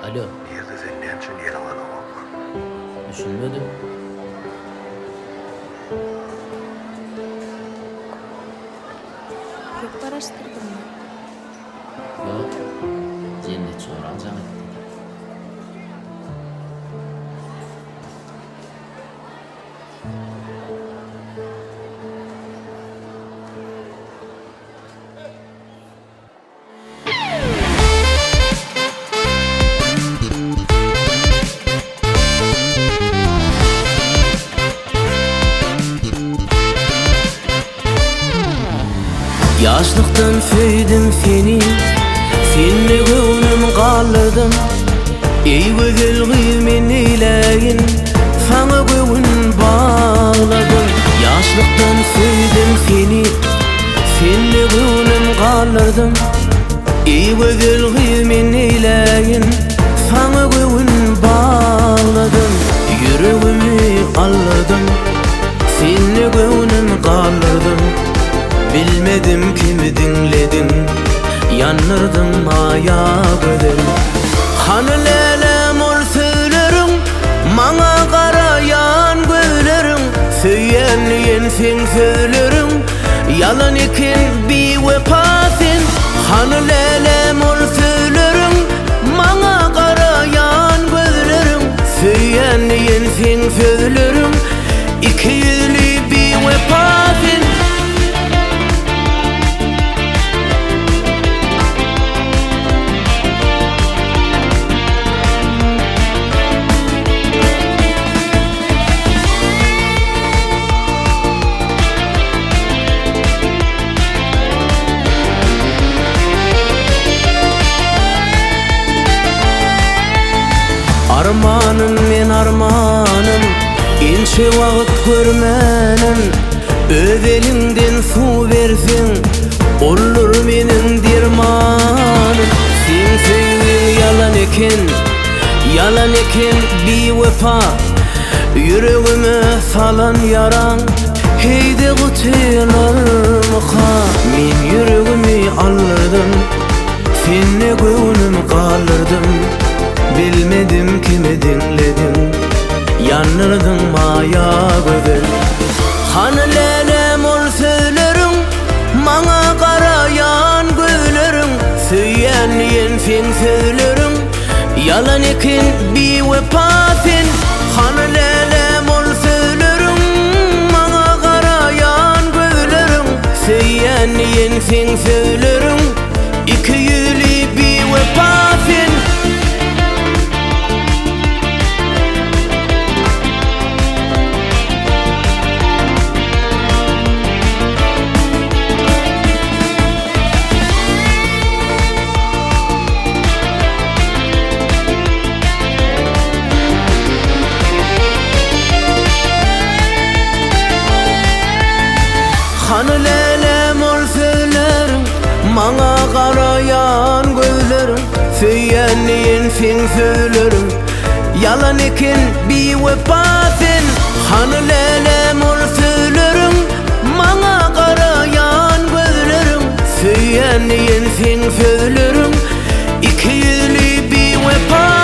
Alo, 你是在年轻你了吗？ düşünmedim. Çok araştırdım mı? Yok, cennet soğuran etti. Yaşlıktan feydim seni, seni gönlüm kaldırdım. Ey güzel kıymen eyleyin, sana gönlüm bağladım. Yaşlıktan feydim seni, seni gönlüm kaldırdım. Ey güzel kıymen eyleyin, sana gönlüm bağladım. Yüreğimi alırdım, seni gönlüm kaldırdım. Bilmedim kimi dinledin, yanırdım ayak öderim. Hanı lelem ol söylerim, mana karayan gözlerim. Söyleyen sen söylerim, yalan iken bir vefasın. Hanı lelem ol söylerim, mana karayan gözlerim. Söyleyen sen söylerim, iki yüzlü bir vefasın. Armanım men armanım, inçe vakit görmenim. Öz elinden su versin, olur menin dermanım. Sen sevgin yalan eken bir vefa. Yüreğime salan yaran, heyde kutelarımka. Men yüreğimi alırdım, seni gönlüm kaldırdım. Bilmedim kimi dinledin, yanırdın maya gözel. Hanı lelem ol söylerim, mana karayan gözlerim. Söyleyen sen söylerim, yalan eken bir vefasın. Hanı lelem ol söylerim, mana karayan gözlerim. Söyleyen sen söylerim, iki yüzlü bir vefasın. Hanı lelem ol söylerim, mana karayan gözlerim. Söyleyen sen söylerim, yalan eken bir vefasın. Hanı lelem ol söylerim, mana karayan gözlerim. Söyleyen sen söylerim, iki yüzlü bir vefasın.